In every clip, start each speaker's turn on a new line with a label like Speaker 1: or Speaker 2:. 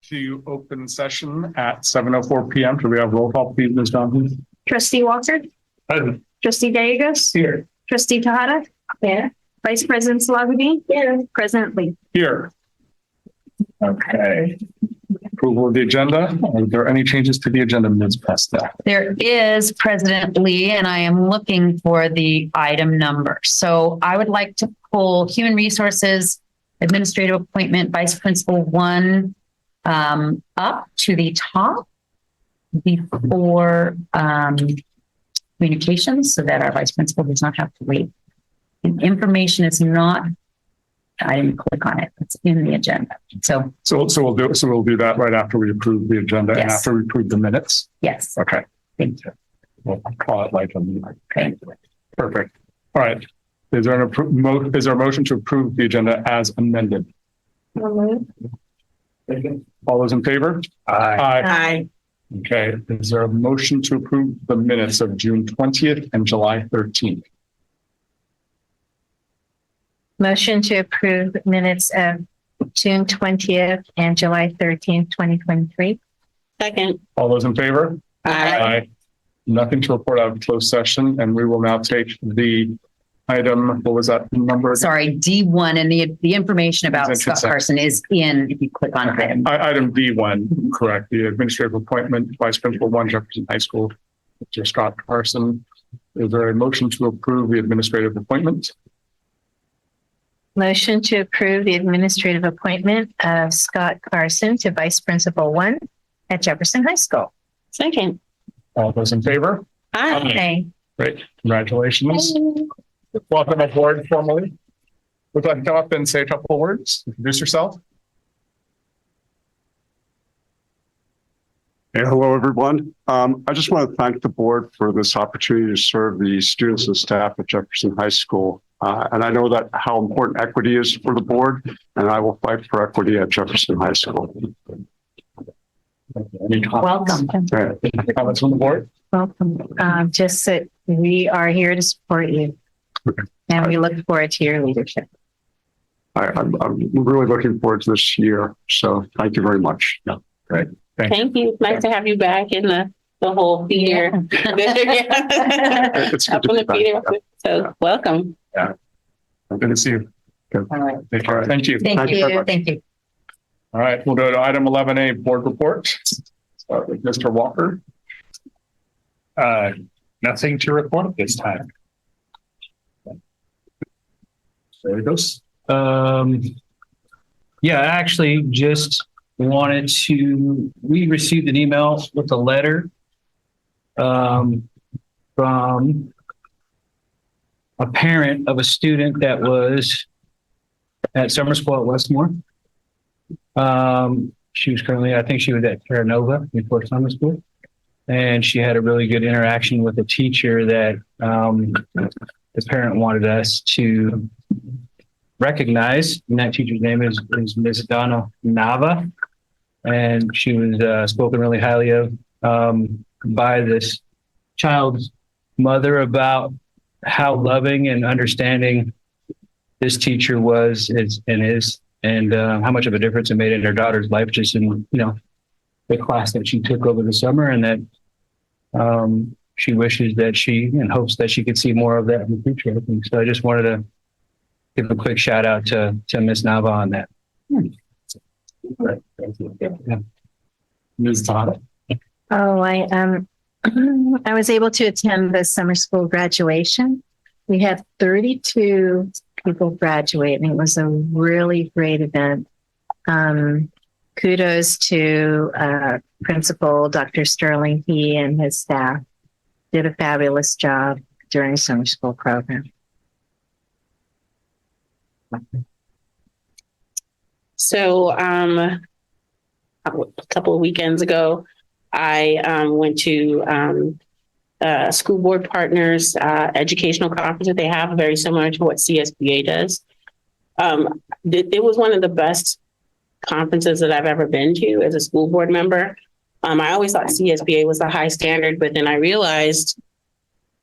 Speaker 1: to open session at 7:04 p.m. Do we have roll call, please, Ms. Johnson?
Speaker 2: Trustee Walker?
Speaker 1: Present.
Speaker 2: Trustee Gallegos?
Speaker 1: Here.
Speaker 2: Trustee Tejada? Yeah. Vice President Salavity? Yeah. President Lee?
Speaker 1: Here. Okay. Approval of the agenda. Are there any changes to the agenda, Ms. Presta?
Speaker 3: There is, President Lee, and I am looking for the item number. So I would like to pull Human Resources Administrative Appointment Vice Principal 1 up to the top before communications, so that our Vice Principal does not have to wait. And information is not, I didn't click on it. It's in the agenda. So
Speaker 1: we'll do that right after we approve the agenda.
Speaker 3: Yes.
Speaker 1: And after we approve the minutes.
Speaker 3: yes,
Speaker 1: Okay.
Speaker 3: thank you.
Speaker 1: We'll call it like a
Speaker 3: Okay.
Speaker 1: perfect. All right. Is there a motion to approve the agenda as amended? All those in favor? Aye.
Speaker 2: Aye.
Speaker 1: Okay. Is there a motion to approve the minutes of June 20th and July 13th?
Speaker 2: Motion to approve minutes of June 20th and July 13th, 2023.
Speaker 4: Second.
Speaker 1: All those in favor?
Speaker 4: Aye.
Speaker 1: Nothing to report out of closed session, and we will now take the item. What was that number?
Speaker 3: Sorry, D1, and the information about
Speaker 1: Consent
Speaker 3: Scott Carson is in, if you click on item.
Speaker 1: Item D1, correct. The administrative appointment, Vice Principal 1, Jefferson High School, Mr. Scott Carson. Is there a motion to approve the administrative appointment?
Speaker 2: Motion to approve the administrative appointment of Scott Carson to Vice Principal 1 at Jefferson High School.
Speaker 4: Second.
Speaker 1: All those in favor?
Speaker 4: Aye.
Speaker 2: Okay.
Speaker 1: Great. Congratulations. Welcome aboard formally. Would you like to come up and say a couple of words? Introduce yourself.
Speaker 5: Hey, hello, everyone. I just want to thank the board for this opportunity to serve the students and staff at Jefferson High School. And I know that how important equity is for the board, and I will fight for equity at Jefferson High School.
Speaker 1: Any comments?
Speaker 3: Welcome.
Speaker 1: Any comments from the board?
Speaker 2: Welcome. Just that we are here to support you. And we look forward to your leadership.
Speaker 5: I'm really looking forward to this year. So thank you very much.
Speaker 1: Yeah, great.
Speaker 4: Thank you. Nice to have you back in the whole feeder.
Speaker 5: It's good to be back.
Speaker 4: So welcome.
Speaker 1: Yeah. Good to see you. Good.
Speaker 3: All right.
Speaker 1: Take care. Thank you.
Speaker 3: Thank
Speaker 5: you very
Speaker 3: you.
Speaker 5: much.
Speaker 3: Thank you.
Speaker 1: All right, we'll go to item 11A, board report. Start with Mr. Walker.
Speaker 6: Nothing to report at this time.
Speaker 1: There he goes.
Speaker 6: Yeah, I actually just wanted to, we received an email with a letter from a parent of a student that was at summer school at Westmore. She was currently, I think she was at Terra Nova before summer school. And she had a really good interaction with a teacher that the parent wanted us to recognize. And that teacher's name is Ms. Donna Nava. And she was spoken really highly of by this child's mother about how loving and understanding this teacher was and is, and how much of a difference it made in her daughter's life, just in, the class that she took over the summer, and that she wishes that she and hopes that she could see more of that in the future. I think. So I just wanted to give a quick shout out to Ms. Nava on that.
Speaker 1: Great. Thank you. Yeah. Ms. Todd.
Speaker 2: Oh, I was able to attend the summer school graduation. We had 32 people graduate, and it was a really great event. Kudos to Principal Dr. Sterling. He and his staff did a fabulous job during the summer school program.
Speaker 4: So a couple of weekends ago, I went to school board partners educational conference that they have, very similar to what CSBA does. It was one of the best conferences that I've ever been to as a school board member. I always thought CSBA was the high standard, but then I realized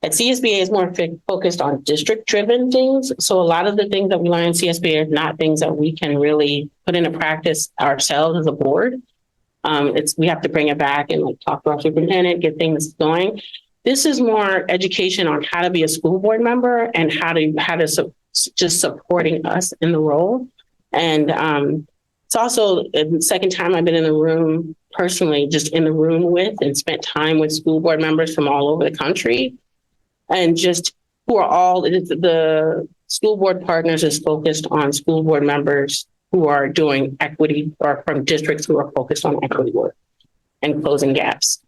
Speaker 4: that CSBA is more focused on district-driven things. So a lot of the things that we learn in CSBA are not things that we can really put into practice ourselves as a board. We have to bring it back and like talk to our superintendent, get things going. This is more education on how to be a school board member and how to just supporting us in the role. And it's also the second time I've been in the room personally, just in the room with and spent time with school board members from all over the country, and just who are all the school board partners is focused on school board members who are doing equity, or from districts who are focused on equity work and closing gaps.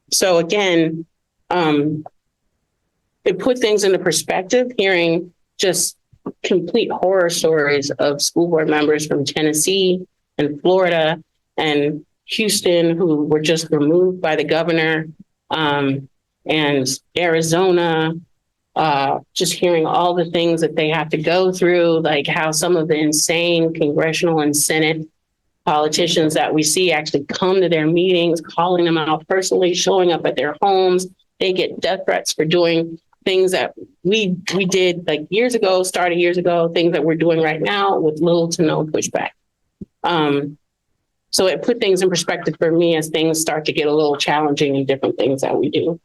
Speaker 4: So again, it put things into perspective, hearing just complete horror stories of school board members from Tennessee and Florida and Houston who were just removed by the governor, and Arizona, just hearing all the things that they have to go through, like how some of the insane congressional and Senate politicians that we see actually come to their meetings, calling them out personally, showing up at their homes. They get death threats for doing things that we did like years ago, started years ago, things that we're doing right now with little to no pushback. So it put things in perspective for me as things start to get a little challenging in different things that we do.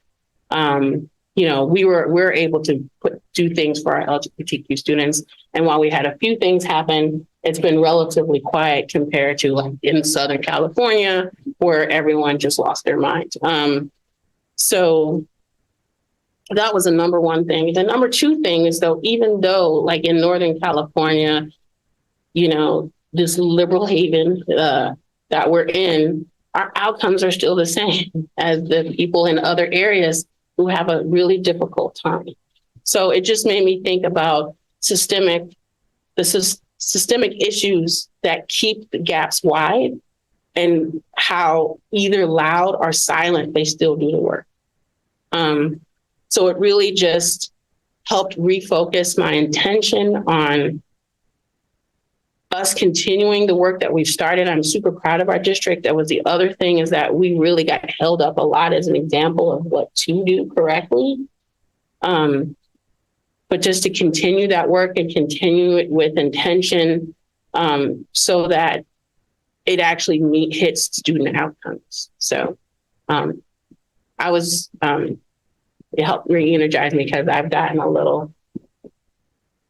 Speaker 4: You know, we're able to do things for our LGBTQ students. And while we had a few things happen, it's been relatively quiet compared to like in Southern California, where everyone just lost their mind. So that was the number one thing. The number two thing is, though, even though like in Northern California, you know, this liberal haven that we're in, our outcomes are still the same as the people in other areas who have a really difficult time. So it just made me think about systemic issues that keep the gaps wide, and how either loud or silent, they still do the work. So it really just helped refocus my intention on us continuing the work that we've started. I'm super proud of our district. That was the other thing, is that we really got held up a lot as an example of what to do correctly. But just to continue that work and continue it with intention, so that it actually hits student outcomes. So it helped re-energize me, because I've gotten a little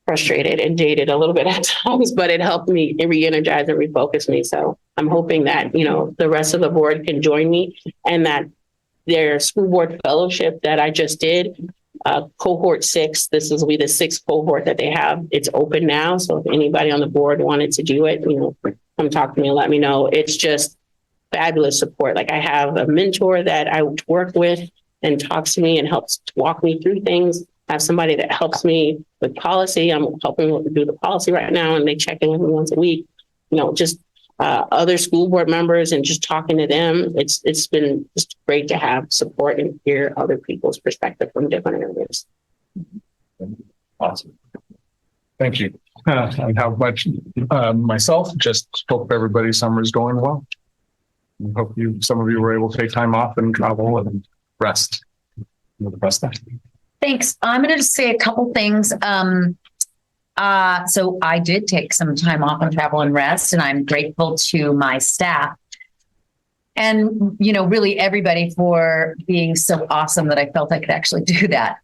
Speaker 4: frustrated and jaded a little bit at times, but it helped me re-energize and refocus me. So I'm hoping that, you know, the rest of the board can join me, and that their school board fellowship that I just did, cohort 6, this will be the 6th cohort that they have. It's open now. So if anybody on the board wanted to do it, you know, come talk to me and let me know. It's just fabulous support. Like, I have a mentor that I work with and talks to me and helps walk me through things. I have somebody that helps me with policy. I'm helping do the policy right now, and they check in with me once a week. You know, just other school board members, and just talking to them. It's been just great to have support and hear other people's perspective from different areas.
Speaker 1: Awesome. Thank you. And how much myself just hope everybody's summer is going well. I hope some of you were able to take time off and travel and rest. The best.
Speaker 3: Thanks. I'm going to just say a couple things. So I did take some time off and travel and rest, and I'm grateful to my staff and, you know, really everybody for being so awesome that I felt I could actually do that.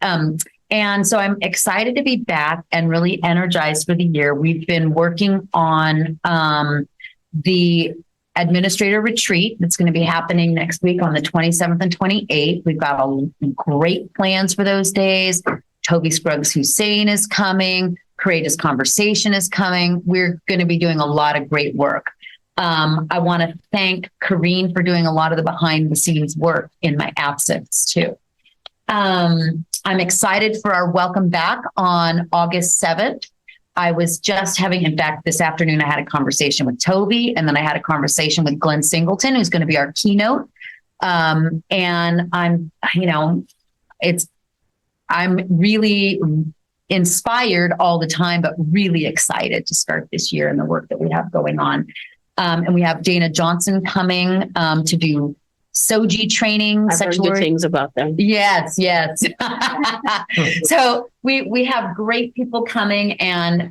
Speaker 3: And so I'm excited to be back and really energized for the year. We've been working on the administrator retreat that's going to be happening next week on the 27th and 28th. We've got great plans for those days. Toby Scruggs Hussein is coming. Courageous Conversation is coming. We're going to be doing a lot of great work. I want to thank Kareen for doing a lot of the behind the scenes work in my absence too. I'm excited for our welcome back on August 7th. I was just having, in fact, this afternoon, I had a conversation with Toby, and then I had a conversation with Glenn Singleton, who's going to be our keynote. And I'm really inspired all the time, but really excited to start this year and the work that we have going on. And we have Dana Johnson coming to do SOGI training,
Speaker 4: I've heard
Speaker 3: sexual
Speaker 4: good things about them.
Speaker 3: Yes, yes. So we have great people coming and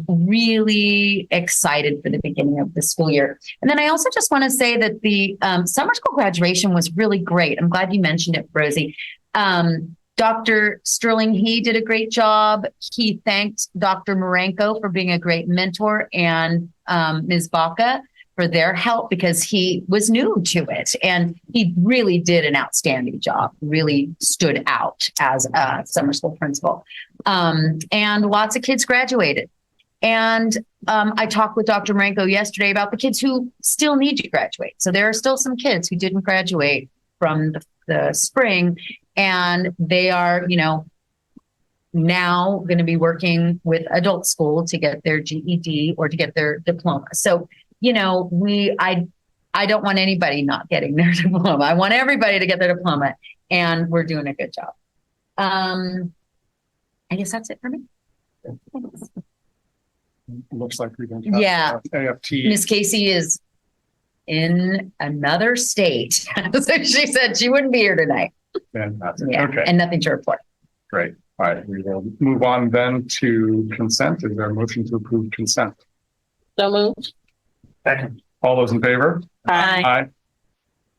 Speaker 3: really excited for the beginning of the school year. And then I also just want to say that the summer school graduation was really great. I'm glad you mentioned it, Rosie. Dr. Sterling, he did a great job. He thanked Dr. Marenko for being a great mentor and Ms. Baca for their help because he was new to it. And he really did an outstanding job, really stood out as a summer school principal. And lots of kids graduated. And I talked with Dr. Marenko yesterday about the kids who still need to graduate. So there are still some kids who didn't graduate from the spring, and they are, now going to be working with adult school to get their GED or to get their diploma. So, I don't want anybody not getting their diploma. I want everybody to get their diploma, and we're doing a good job. I guess that's it for me. Thanks.
Speaker 1: Looks like we don't have
Speaker 3: Yeah.
Speaker 1: AFT.
Speaker 3: Miss Casey is in another state. So she said she wouldn't be here tonight.
Speaker 1: Fantastic.
Speaker 3: Yeah.
Speaker 1: Okay,
Speaker 3: And nothing to report.
Speaker 1: great. All right, we will move on then to consent. Is there a motion to approve consent?
Speaker 4: So moved.
Speaker 1: Second. All those in favor?
Speaker 4: Aye.
Speaker 1: Aye.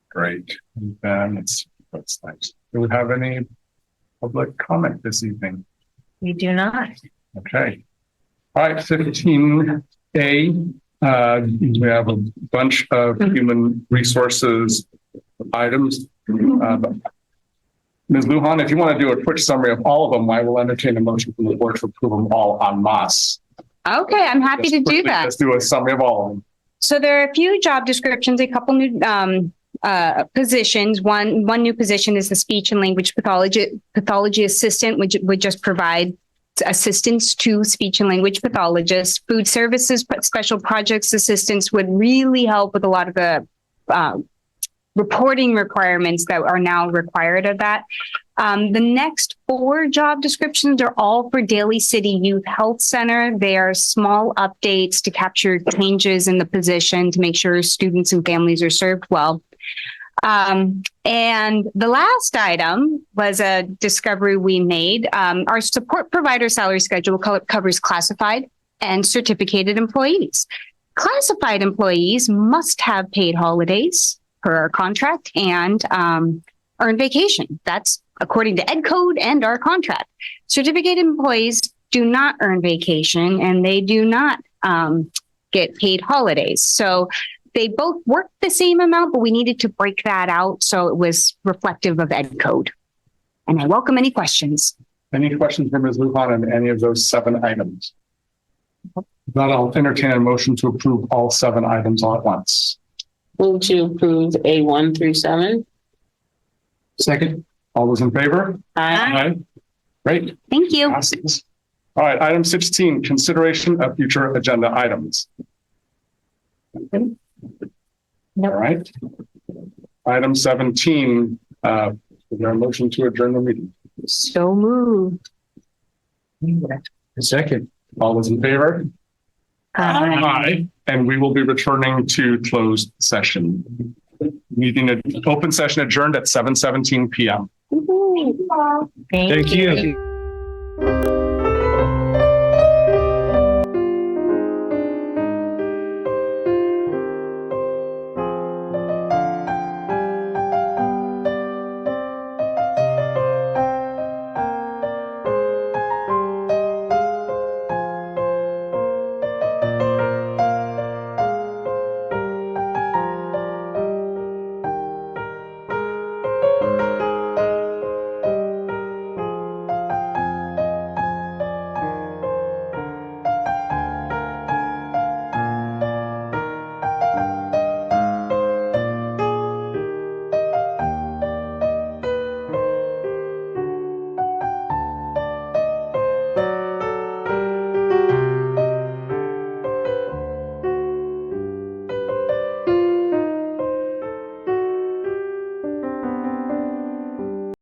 Speaker 1: Great. And then that's nice. Do we have any public comment this evening?
Speaker 2: We do not.
Speaker 1: Okay. All right, 15A. We have a bunch of human resources items. Ms. Lujan, if you want to do a quick summary of all of them, I will entertain a motion from the board to approve them all en masse.
Speaker 7: Okay, I'm happy
Speaker 1: Just
Speaker 7: to do
Speaker 1: quickly,
Speaker 7: that.
Speaker 1: Let's do a summary of all of them.
Speaker 7: So there are a few job descriptions, a couple new positions. One new position is the speech and language pathology assistant, which would just provide assistance to speech and language pathologists. Food services special projects assistants would really help with a lot of the reporting requirements that are now required of that. The next 4 job descriptions are all for Daly City Youth Health Center. They are small updates to capture changes in the position to make sure students and families are served well. And the last item was a discovery we made. Our support provider salary schedule covers classified and certificated employees. Classified employees must have paid holidays per our contract and earn vacation. That's according to Ed Code and our contract. Certificated employees do not earn vacation and they do not get paid holidays. So they both work the same amount, but we needed to break that out so it was reflective of Ed Code. And I welcome any questions.
Speaker 1: Any questions for Ms. Lujan on any of those 7 items? If not, I'll entertain a motion to approve all 7 items all at once.
Speaker 4: Move to approve A1 through 7.
Speaker 1: Second. All those in favor?
Speaker 4: Aye.
Speaker 1: Great.
Speaker 7: Thank you.
Speaker 1: Passes. All right, item 16, consideration of future agenda items. All right. Item 17, is there a motion to adjourn the meeting?
Speaker 7: So moved.
Speaker 1: Second. All those in favor? Aye. And we will be returning to closed session. Meeting, open session adjourned at 7:17 p.m.
Speaker 2: Thank
Speaker 6: Thank you.